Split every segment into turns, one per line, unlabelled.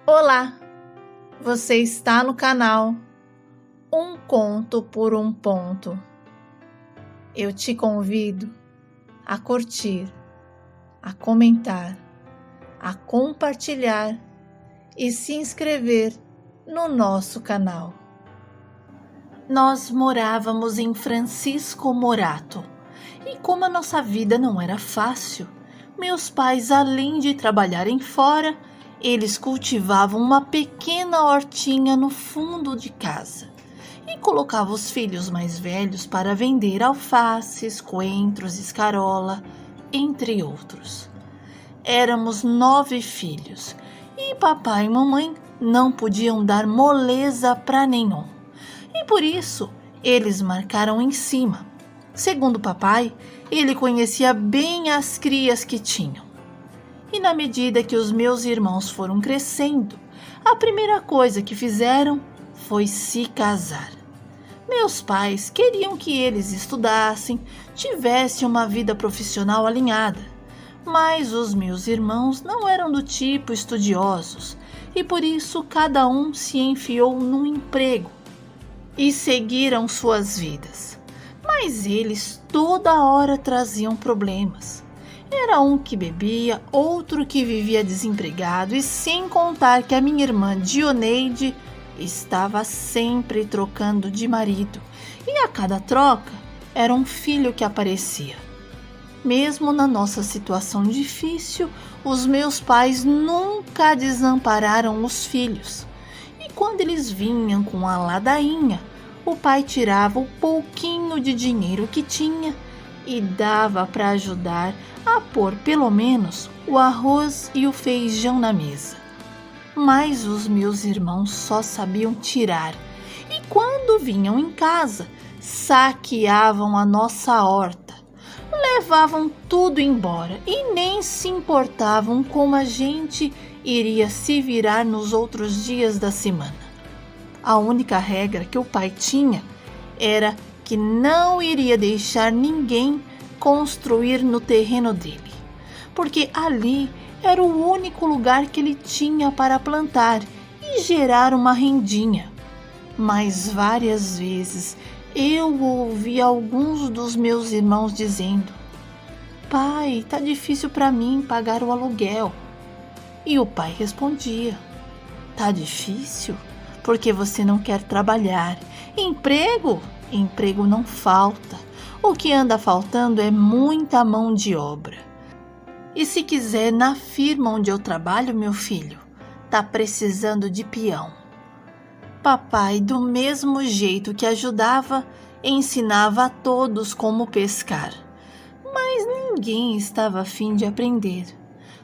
Olá, você está no canal Um Conto por um Ponto. Eu te convido a curtir, a comentar, a compartilhar e se inscrever no nosso canal. Nós morávamos em Francisco Morato e como a nossa vida não era fácil, meus pais, além de trabalharem fora, eles cultivavam uma pequena hortinha no fundo de casa e colocavam os filhos mais velhos para vender alfaces, coentros, escarola, entre outros. Éramos 9 filhos e papai e mamãe não podiam dar moleza para nenhum. E por isso eles marcaram em cima. Segundo papai, ele conhecia bem as crias que tinham. E na medida que os meus irmãos foram crescendo, a primeira coisa que fizeram foi se casar. Meus pais queriam que eles estudassem, tivessem uma vida profissional alinhada, mas os meus irmãos não eram do tipo estudiosos e por isso cada um se enfiou num emprego e seguiram suas vidas. Mas eles toda hora traziam problemas. Era um que bebia, outro que vivia desempregado e sem contar que a minha irmã Dioneide estava sempre trocando de marido e a cada troca era um filho que aparecia. Mesmo na nossa situação difícil, os meus pais nunca desampararam os filhos. E quando eles vinham com a ladainha, o pai tirava o pouquinho de dinheiro que tinha e dava para ajudar a pôr pelo menos o arroz e o feijão na mesa. Mas os meus irmãos só sabiam tirar e quando vinham em casa, saqueavam a nossa horta, levavam tudo embora e nem se importavam como a gente iria se virar nos outros dias da semana. A única regra que o pai tinha era que não iria deixar ninguém construir no terreno dele, porque ali era o único lugar que ele tinha para plantar e gerar uma rendinha. Mas várias vezes eu ouvi alguns dos meus irmãos dizendo: "Pai, tá difícil para mim pagar o aluguel." E o pai respondia: "Tá difícil? Porque você não quer trabalhar. Emprego? Emprego não falta. O que anda faltando é muita mão de obra. E se quiser, na firma onde eu trabalho, meu filho, tá precisando de peão." Papai, do mesmo jeito que ajudava, ensinava a todos como pescar. Mas ninguém estava a fim de aprender.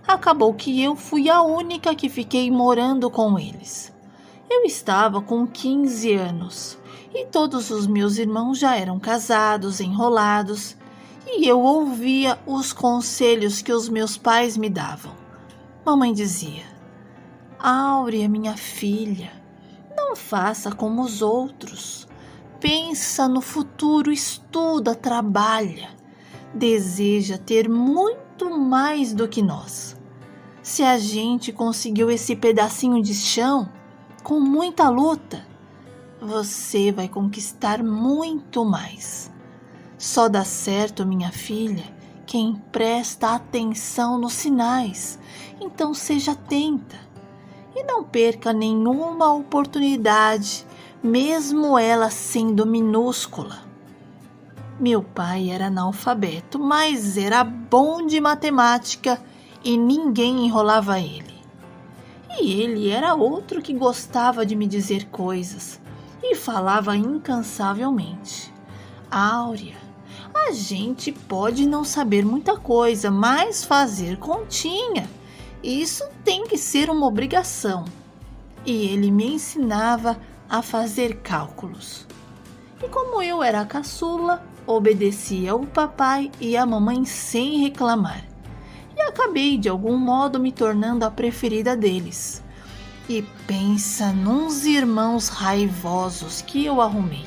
Acabou que eu fui a única que fiquei morando com eles. Eu estava com 15 anos e todos os meus irmãos já eram casados, enrolados, e eu ouvia os conselhos que os meus pais me davam. Mamãe dizia: "Áurea, minha filha, não faça como os outros. Pensa no futuro, estuda, trabalha. Deseja ter muito mais do que nós. Se a gente conseguiu esse pedacinho de chão, com muita luta, você vai conquistar muito mais. Só dá certo, minha filha, quem presta atenção nos sinais. Então seja atenta e não perca nenhuma oportunidade, mesmo ela sendo minúscula." Meu pai era analfabeto, mas era bom de matemática e ninguém enrolava ele. E ele era outro que gostava de me dizer coisas e falava incansavelmente: "Áurea, a gente pode não saber muita coisa, mas fazer continha, isso tem que ser uma obrigação." E ele me ensinava a fazer cálculos. E como eu era a caçula, obedecia o papai e a mamãe sem reclamar. E acabei de algum modo me tornando a preferida deles. E pensa nos irmãos raivosos que eu arrumei.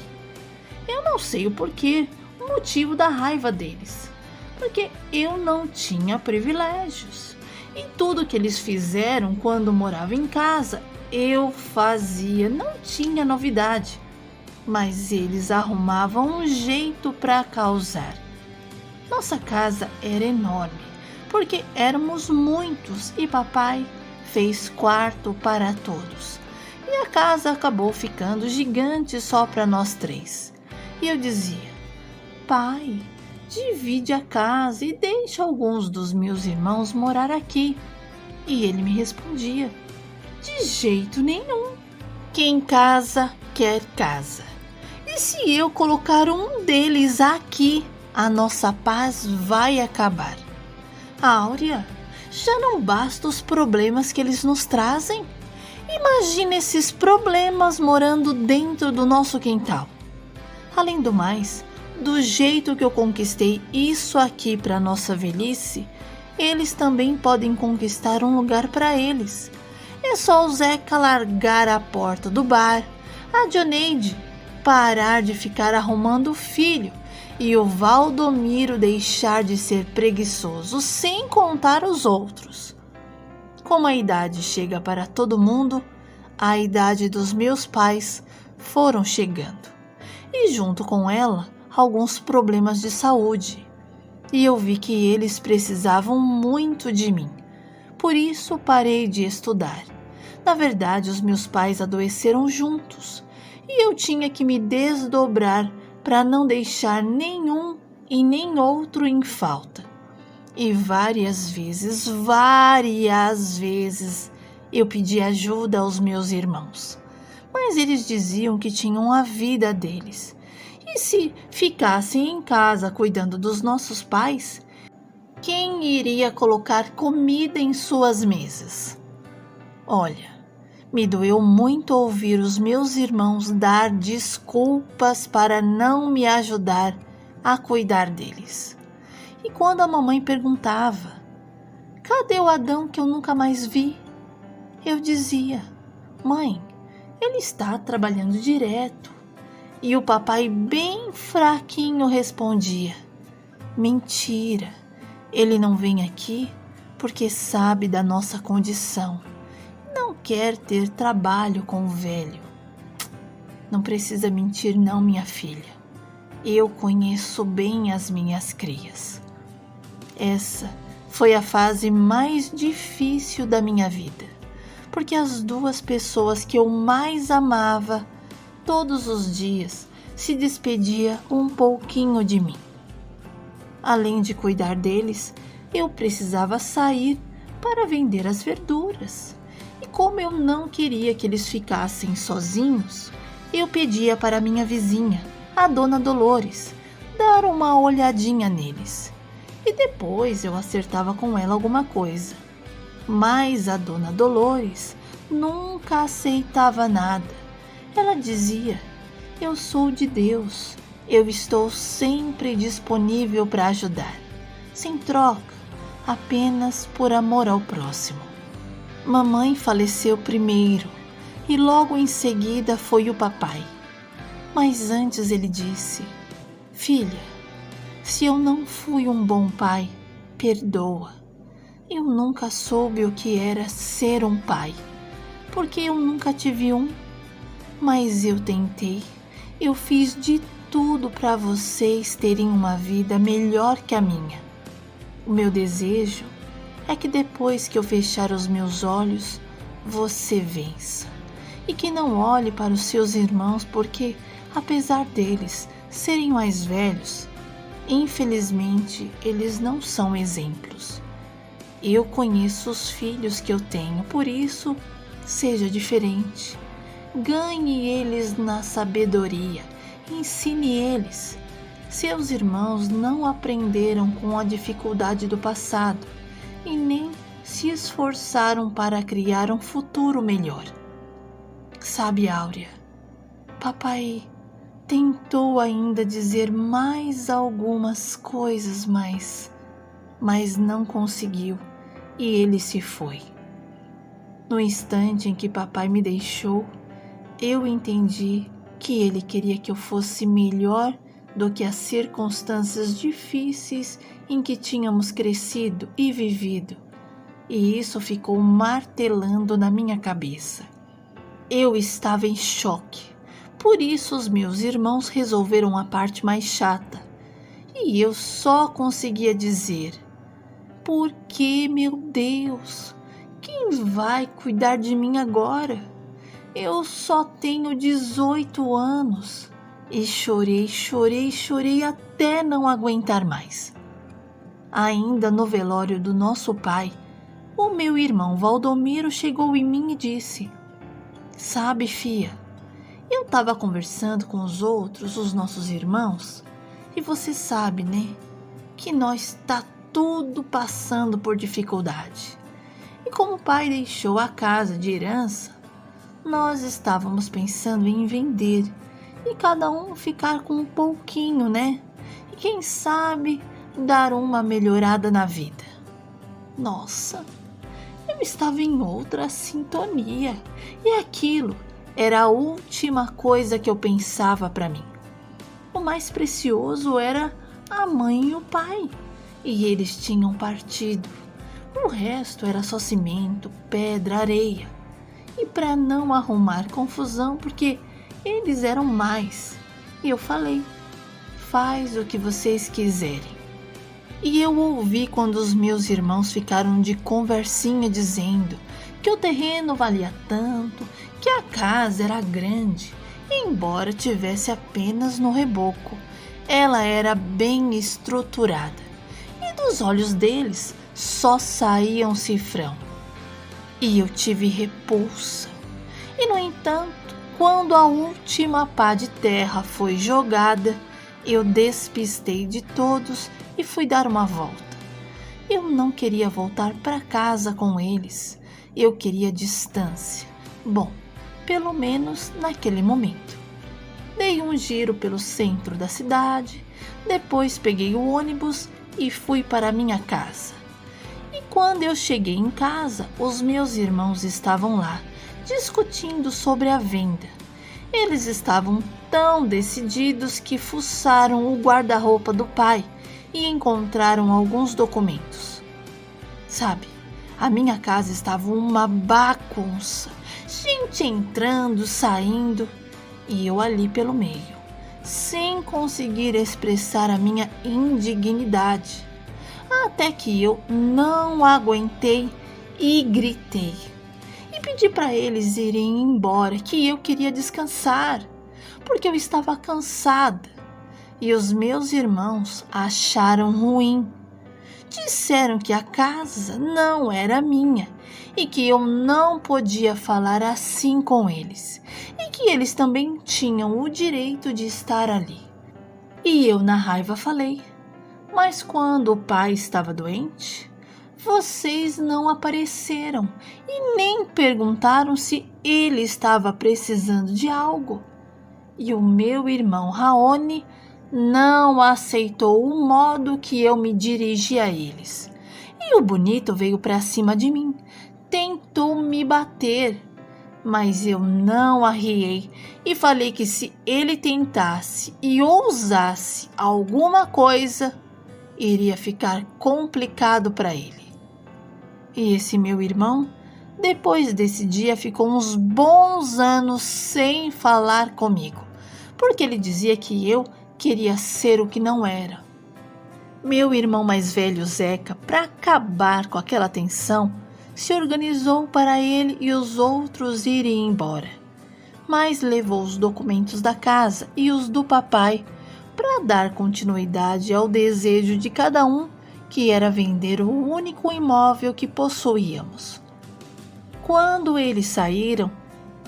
Eu não sei o porquê, o motivo da raiva deles, porque eu não tinha privilégios. E tudo que eles fizeram quando morava em casa, eu fazia, não tinha novidade, mas eles arrumavam um jeito para causar. Nossa casa era enorme, porque éramos muitos e papai fez quarto para todos. E a casa acabou ficando gigante só para nós três. E eu dizia: pai, divide a casa e deixa alguns dos meus irmãos morar aqui. E ele me respondia: de jeito nenhum. Quem casa quer casa. E se eu colocar um deles aqui, a nossa paz vai acabar. Áurea, já não basta os problemas que eles nos trazem? Imagina esses problemas morando dentro do nosso quintal. Além do mais, do jeito que eu conquistei isso aqui para nossa velhice, eles também podem conquistar um lugar para eles. É só o Zeca largar a porta do bar, a Dioneide parar de ficar arrumando o filho e o Valdomiro deixar de ser preguiçoso, sem contar os outros. Como a idade chega para todo mundo, a idade dos meus pais foram chegando. E junto com ela, alguns problemas de saúde. E eu vi que eles precisavam muito de mim. Por isso parei de estudar. Na verdade, os meus pais adoeceram juntos. E eu tinha que me desdobrar para não deixar nenhum e nem outro em falta. E várias vezes, eu pedi ajuda aos meus irmãos. Mas eles diziam que tinham a vida deles. E se ficassem em casa cuidando dos nossos pais, quem iria colocar comida em suas mesas? Olha, me doeu muito ouvir os meus irmãos dar desculpas para não me ajudar a cuidar deles. E quando a mamãe perguntava: cadê o Adão que eu nunca mais vi? Eu dizia: mãe, ele está trabalhando direto. E o papai bem fraquinho respondia: mentira, ele não vem aqui porque sabe da nossa condição. Não quer ter trabalho com o velho. Não precisa mentir não, minha filha. Eu conheço bem as minhas crias. Essa foi a fase mais difícil da minha vida, porque as duas pessoas que eu mais amava, todos os dias, se despedia um pouquinho de mim. Além de cuidar deles, eu precisava sair para vender as verduras. E como eu não queria que eles ficassem sozinhos, eu pedia para minha vizinha, a dona Dolores, dar uma olhadinha neles. E depois eu acertava com ela alguma coisa. Mas a dona Dolores nunca aceitava nada. Ela dizia: eu sou de Deus, eu estou sempre disponível para ajudar, sem troca, apenas por amor ao próximo. Mamãe faleceu primeiro e logo em seguida foi o papai. Mas antes ele disse: filha, se eu não fui um bom pai, perdoa. Eu nunca soube o que era ser um pai, porque eu nunca tive um. Mas eu tentei, eu fiz de tudo para vocês terem uma vida melhor que a minha. O meu desejo é que depois que eu fechar os meus olhos, você vença. E que não olhe para os seus irmãos porque, apesar deles serem mais velhos, infelizmente eles não são exemplos. Eu conheço os filhos que eu tenho, por isso, seja diferente. Ganhe eles na sabedoria, ensine eles. Seus irmãos não aprenderam com a dificuldade do passado e nem se esforçaram para criar um futuro melhor. Sabe, Áurea, papai tentou ainda dizer mais algumas coisas, mas não conseguiu e ele se foi. No instante em que papai me deixou, eu entendi que ele queria que eu fosse melhor do que as circunstâncias difíceis em que tínhamos crescido e vivido, e isso ficou martelando na minha cabeça. Eu estava em choque, por isso os meus irmãos resolveram a parte mais chata, e eu só conseguia dizer: por que, meu Deus? Quem vai cuidar de mim agora? Eu só tenho 18 anos. E chorei, chorei, chorei até não aguentar mais. Ainda no velório do nosso pai, o meu irmão Valdomiro chegou em mim e disse: sabe, fia, eu estava conversando com os nossos irmãos, e você sabe, né, que nós tá tudo passando por dificuldade. E como o pai deixou a casa de herança, nós estávamos pensando em vender e cada um ficar com um pouquinho, né? E quem sabe dar uma melhorada na vida. Nossa, eu estava em outra sintonia e aquilo era a última coisa que eu pensava para mim. O mais precioso era a mãe e o pai, e eles tinham partido. O resto era só cimento, pedra, areia. E para não arrumar confusão, porque eles eram mais, e eu falei: faz o que vocês quiserem. E eu ouvi quando os meus irmãos ficaram de conversinha dizendo que o terreno valia tanto, que a casa era grande, e embora tivesse apenas no reboco, ela era bem estruturada, e dos olhos deles só saía um cifrão. E eu tive repulsa. E no entanto, quando a última pá de terra foi jogada, eu despistei de todos e fui dar uma volta. Eu não queria voltar para casa com eles. Eu queria distância. Bom, pelo menos naquele momento. Dei um giro pelo centro da cidade, depois peguei o ônibus e fui para minha casa. E quando eu cheguei em casa, os meus irmãos estavam lá, discutindo sobre a venda. Eles estavam tão decididos que fuçaram o guarda-roupa do pai e encontraram alguns documentos. Sabe, a minha casa estava uma bagunça, gente entrando, saindo, e eu ali pelo meio, sem conseguir expressar a minha indignidade. Até que eu não aguentei e gritei. E pedi para eles irem embora, que eu queria descansar, porque eu estava cansada. E os meus irmãos acharam ruim. Disseram que a casa não era minha e que eu não podia falar assim com eles. E que eles também tinham o direito de estar ali. E eu, na raiva, falei: mas quando o pai estava doente, vocês não apareceram e nem perguntaram se ele estava precisando de algo. E o meu irmão Raoni não aceitou o modo que eu me dirigi a eles. E o bonito veio para cima de mim, tentou me bater, mas eu não arriei e falei que se ele tentasse e ousasse alguma coisa, iria ficar complicado para ele. E esse meu irmão, depois desse dia, ficou uns bons anos sem falar comigo, porque ele dizia que eu queria ser o que não era. Meu irmão mais velho, Zeca, para acabar com aquela tensão, se organizou para ele e os outros irem embora, mas levou os documentos da casa e os do papai para dar continuidade ao desejo de cada um, que era vender o único imóvel que possuíamos. Quando eles saíram,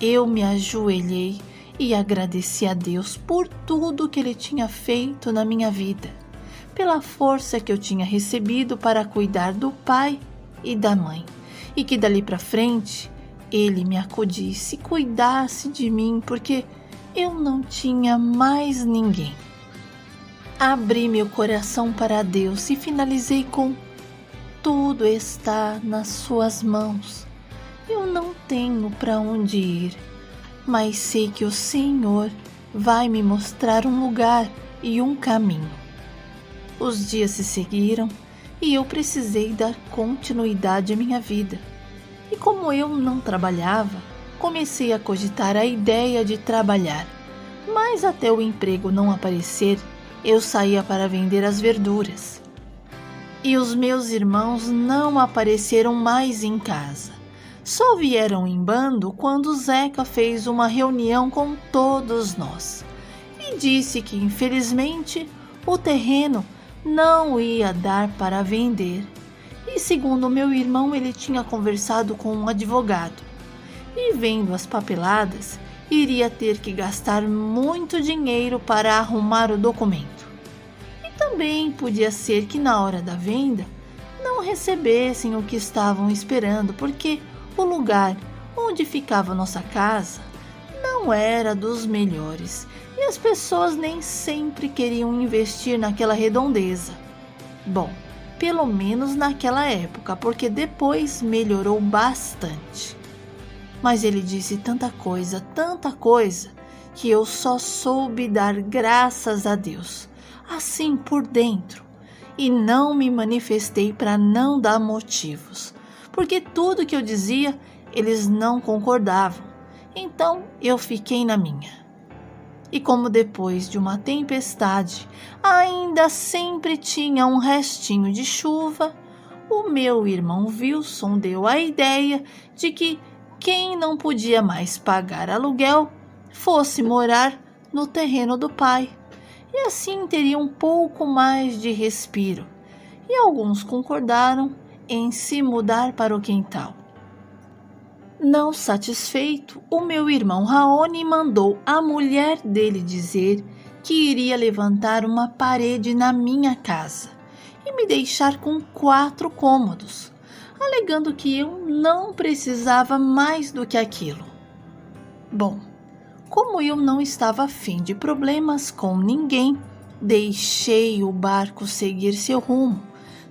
eu me ajoelhei e agradeci a Deus por tudo que Ele tinha feito na minha vida, pela força que eu tinha recebido para cuidar do pai e da mãe, e que dali para frente Ele me acudisse e cuidasse de mim, porque eu não tinha mais ninguém. Abri meu coração para Deus e finalizei com: tudo está nas suas mãos. Eu não tenho para onde ir, mas sei que o Senhor vai me mostrar um lugar e um caminho. Os dias se seguiram e eu precisei dar continuidade à minha vida. E como eu não trabalhava, comecei a cogitar a ideia de trabalhar. Mas até o emprego não aparecer, eu saía para vender as verduras. E os meus irmãos não apareceram mais em casa. Só vieram em bando quando Zeca fez uma reunião com todos nós e disse que, infelizmente, o terreno não ia dar para vender. E segundo meu irmão, ele tinha conversado com um advogado e, vendo as papeladas, iria ter que gastar muito dinheiro para arrumar o documento. E também podia ser que na hora da venda não recebessem o que estavam esperando, porque o lugar onde ficava nossa casa não era dos melhores e as pessoas nem sempre queriam investir naquela redondeza. Bom, pelo menos naquela época, porque depois melhorou bastante. Mas ele disse tanta coisa, que eu só soube dar graças a Deus, assim por dentro, e não me manifestei para não dar motivos, porque tudo que eu dizia, eles não concordavam, então eu fiquei na minha. E como depois de uma tempestade ainda sempre tinha um restinho de chuva, o meu irmão Wilson deu a ideia de que quem não podia mais pagar aluguel fosse morar no terreno do pai, e assim teria um pouco mais de respiro, e alguns concordaram em se mudar para o quintal. Não satisfeito, o meu irmão Raoni mandou a mulher dele dizer que iria levantar uma parede na minha casa e me deixar com 4 cômodos, alegando que eu não precisava mais do que aquilo. Bom, como eu não estava afim de problemas com ninguém, deixei o barco seguir seu rumo.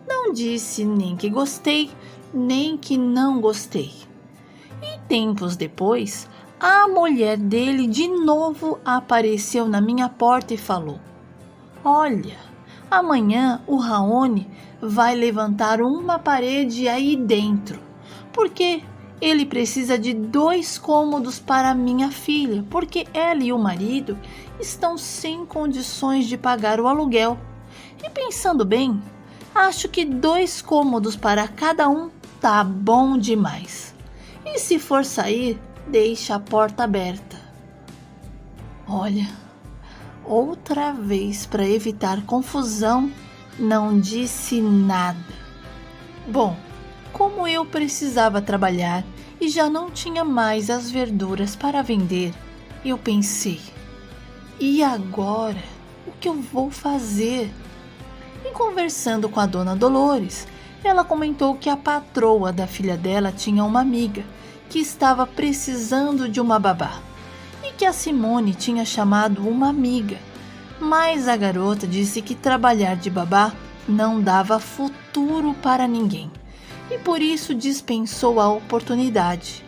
Não disse nem que gostei, nem que não gostei. E tempos depois, a mulher dele de novo apareceu na minha porta e falou: "Olha, amanhã o Raoni vai levantar uma parede aí dentro, porque ele precisa de 2 cômodos para minha filha, porque ela e o marido estão sem condições de pagar o aluguel. E pensando bem, acho que 2 cômodos para cada um tá bom demais. E se for sair, deixa a porta aberta." Olha, outra vez, para evitar confusão, não disse nada. Bom, como eu precisava trabalhar e já não tinha mais as verduras para vender, eu pensei: e agora? O que eu vou fazer? E conversando com a dona Dolores, ela comentou que a patroa da filha dela tinha uma amiga que estava precisando de uma babá e que a Simone tinha chamado uma amiga, mas a garota disse que trabalhar de babá não dava futuro para ninguém e por isso dispensou a oportunidade.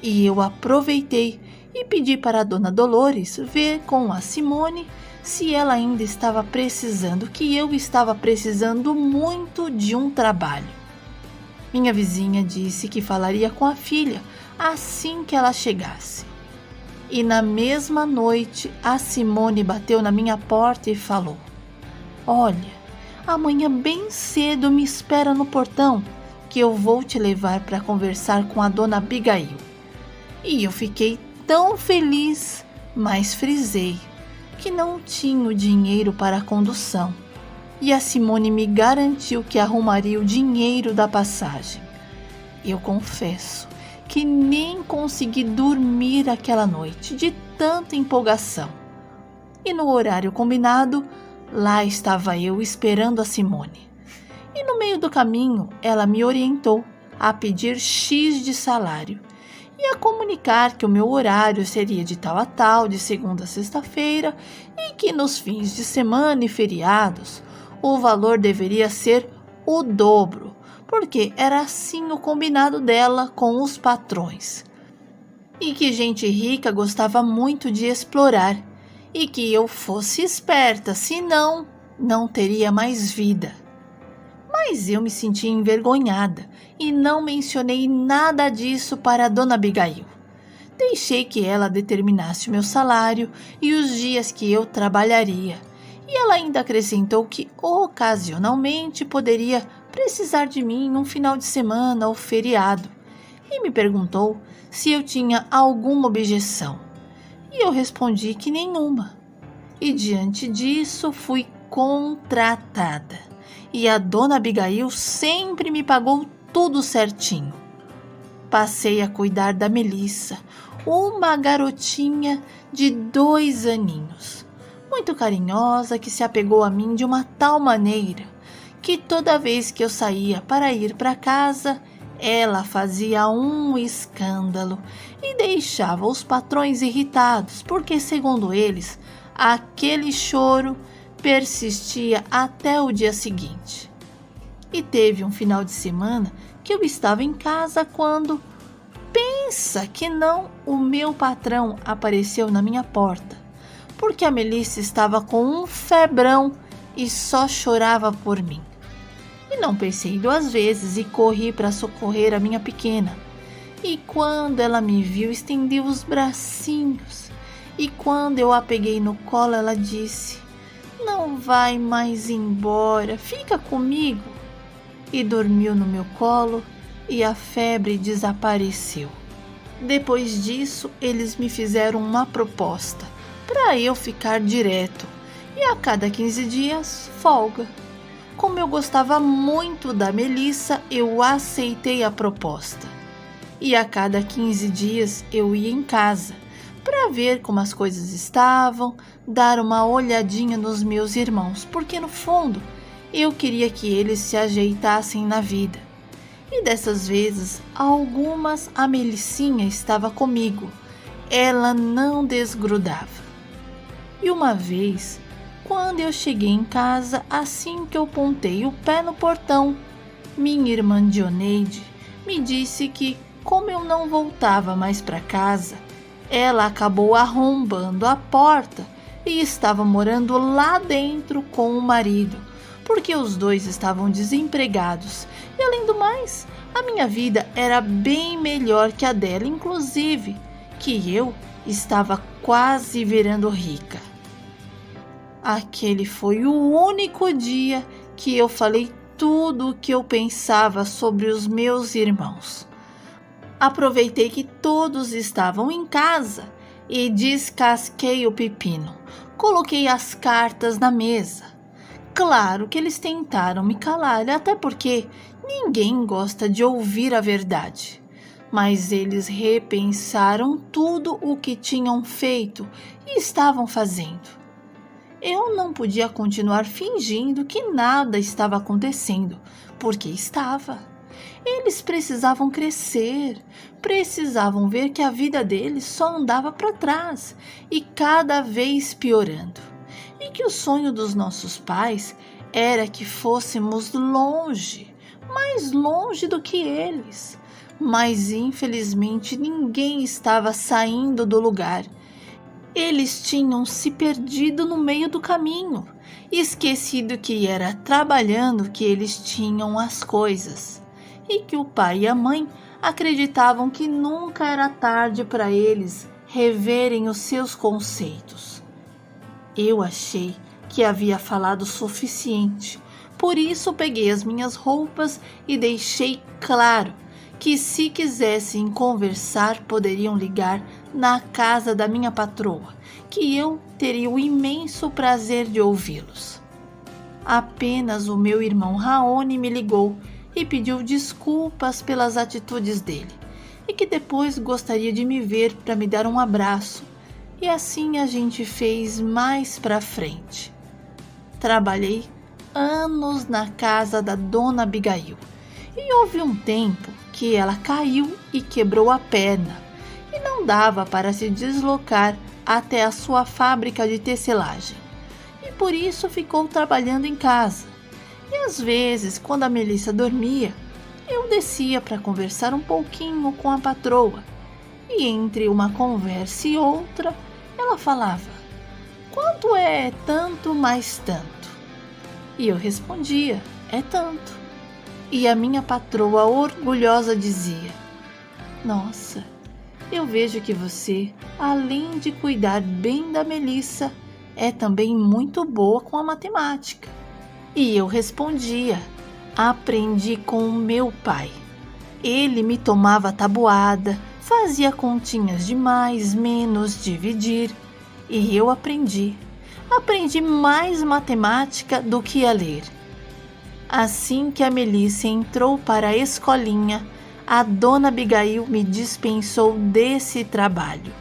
E eu aproveitei e pedi para a dona Dolores ver com a Simone se ela ainda estava precisando, que eu estava precisando muito de um trabalho. Minha vizinha disse que falaria com a filha assim que ela chegasse. E na mesma noite, a Simone bateu na minha porta e falou: "Olha, amanhã bem cedo me espera no portão, que eu vou te levar para conversar com a dona Abigail." E eu fiquei tão feliz, mas frisei que não tinha o dinheiro para a condução. E a Simone me garantiu que arrumaria o dinheiro da passagem. Eu confesso que nem consegui dormir aquela noite de tanta empolgação. E no horário combinado, lá estava eu esperando a Simone. E no meio do caminho, ela me orientou a pedir X de salário e a comunicar que o meu horário seria de tal a tal, de segunda a sexta-feira, e que nos fins de semana e feriados o valor deveria ser o dobro, porque era assim o combinado dela com os patrões. E que gente rica gostava muito de explorar, e que eu fosse esperta, senão não teria mais vida. Mas eu me senti envergonhada e não mencionei nada disso para a dona Abigail. Deixei que ela determinasse o meu salário e os dias que eu trabalharia. E ela ainda acrescentou que ocasionalmente poderia precisar de mim num final de semana ou feriado. E me perguntou se eu tinha alguma objeção. E eu respondi que nenhuma. E diante disso fui contratada. E a dona Abigail sempre me pagou tudo certinho. Passei a cuidar da Melissa, uma garotinha de 2 aninhos, muito carinhosa, que se apegou a mim de uma tal maneira que toda vez que eu saía para ir para casa, ela fazia um escândalo e deixava os patrões irritados, porque, segundo eles, aquele choro persistia até o dia seguinte. E teve um final de semana que eu estava em casa quando, pensa que não, o meu patrão apareceu na minha porta, porque a Melissa estava com um febrão e só chorava por mim. E não pensei 2 vezes e corri para socorrer a minha pequena. E quando ela me viu, estendeu os bracinhos. E quando eu a peguei no colo, ela disse: "Não vai mais embora, fica comigo." E dormiu no meu colo e a febre desapareceu. Depois disso, eles me fizeram uma proposta para eu ficar direto e a cada 15 dias, folga. Como eu gostava muito da Melissa, eu aceitei a proposta. E a cada 15 dias eu ia em casa para ver como as coisas estavam, dar uma olhadinha nos meus irmãos, porque no fundo eu queria que eles se ajeitassem na vida. E dessas vezes, algumas, a Melicinha estava comigo. Ela não desgrudava. E uma vez, quando eu cheguei em casa, assim que eu pontei o pé no portão, minha irmã Dioneide me disse que, como eu não voltava mais para casa, ela acabou arrombando a porta e estava morando lá dentro com o marido, porque os dois estavam desempregados. E além do mais, a minha vida era bem melhor que a dela, inclusive que eu estava quase virando rica. Aquele foi o único dia que eu falei tudo o que eu pensava sobre os meus irmãos. Aproveitei que todos estavam em casa e descasquei o pepino. Coloquei as cartas na mesa. Claro que eles tentaram me calar, até porque ninguém gosta de ouvir a verdade. Mas eles repensaram tudo o que tinham feito e estavam fazendo. Eu não podia continuar fingindo que nada estava acontecendo, porque estava. Eles precisavam crescer, precisavam ver que a vida deles só andava para trás e cada vez piorando. E que o sonho dos nossos pais era que fôssemos longe, mais longe do que eles. Mas infelizmente ninguém estava saindo do lugar. Eles tinham se perdido no meio do caminho, esquecido que era trabalhando que eles tinham as coisas, e que o pai e a mãe acreditavam que nunca era tarde para eles reverem os seus conceitos. Eu achei que havia falado o suficiente, por isso peguei as minhas roupas e deixei claro que, se quisessem conversar, poderiam ligar na casa da minha patroa, que eu teria o imenso prazer de ouvi-los. Apenas o meu irmão Raoni me ligou e pediu desculpas pelas atitudes dele, e que depois gostaria de me ver para me dar um abraço, e assim a gente fez mais para frente. Trabalhei anos na casa da dona Abigail, e houve um tempo que ela caiu e quebrou a perna, e não dava para se deslocar até a sua fábrica de tecelagem, e por isso ficou trabalhando em casa. E às vezes, quando a Melissa dormia, eu descia para conversar um pouquinho com a patroa, e entre uma conversa e outra, ela falava: "Quanto é tanto mais tanto?" E eu respondia: "É tanto." E a minha patroa orgulhosa dizia: Nossa, eu vejo que você, além de cuidar bem da Melissa, é também muito boa com a matemática. E eu respondia: Aprendi com o meu pai. Ele me tomava tabuada, fazia continhas de mais, menos, dividir. E eu aprendi. Aprendi mais matemática do que a ler. Assim que a Melissa entrou para a escolinha, a dona Abigail me dispensou desse trabalho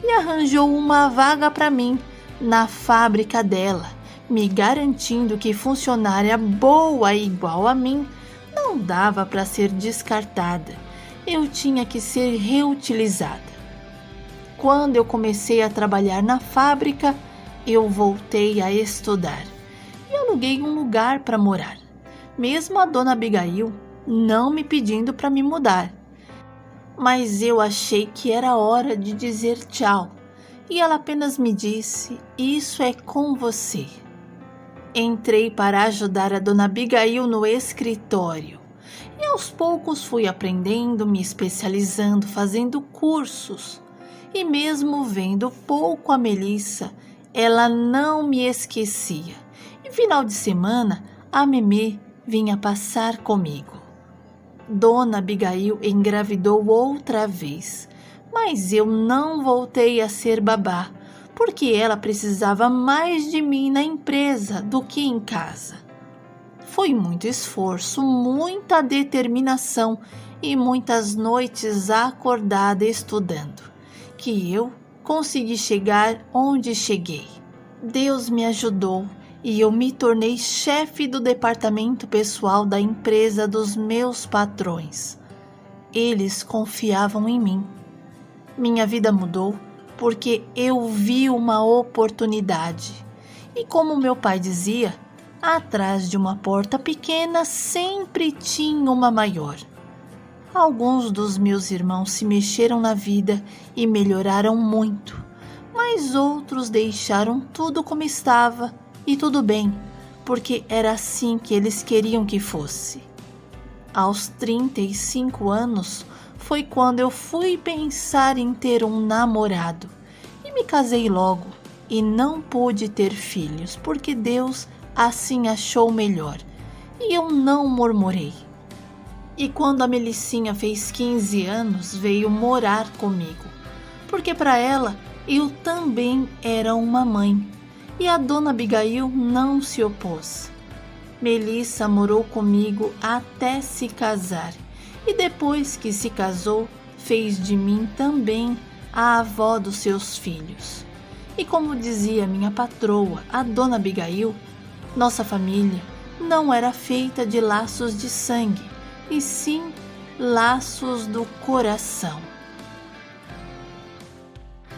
e arranjou uma vaga para mim na fábrica dela, me garantindo que funcionária boa igual a mim não dava para ser descartada. Eu tinha que ser reutilizada. Quando eu comecei a trabalhar na fábrica, eu voltei a estudar e aluguei um lugar para morar, mesmo a dona Abigail não me pedindo para me mudar. Mas eu achei que era hora de dizer tchau e ela apenas me disse: Isso é com você. Entrei para ajudar a dona Abigail no escritório e aos poucos fui aprendendo, me especializando, fazendo cursos. E mesmo vendo pouco a Melissa, ela não me esquecia. E final de semana, a Memê vinha passar comigo. Dona Abigail engravidou outra vez, mas eu não voltei a ser babá, porque ela precisava mais de mim na empresa do que em casa. Foi muito esforço, muita determinação e muitas noites acordada estudando, que eu consegui chegar onde cheguei. Deus me ajudou e eu me tornei chefe do departamento pessoal da empresa dos meus patrões. Eles confiavam em mim. Minha vida mudou porque eu vi uma oportunidade. E como meu pai dizia, atrás de uma porta pequena sempre tinha uma maior. Alguns dos meus irmãos se mexeram na vida e melhoraram muito, mas outros deixaram tudo como estava e tudo bem, porque era assim que eles queriam que fosse. Aos 35 anos foi quando eu fui pensar em ter um namorado e me casei logo e não pude ter filhos porque Deus assim achou melhor e eu não murmurei. E quando a Melicinha fez 15 anos, veio morar comigo, porque para ela eu também era uma mãe, e a dona Abigail não se opôs. Melissa morou comigo até se casar, e depois que se casou, fez de mim também a avó dos seus filhos. E como dizia minha patroa, a dona Abigail, nossa família não era feita de laços de sangue, e sim laços do coração.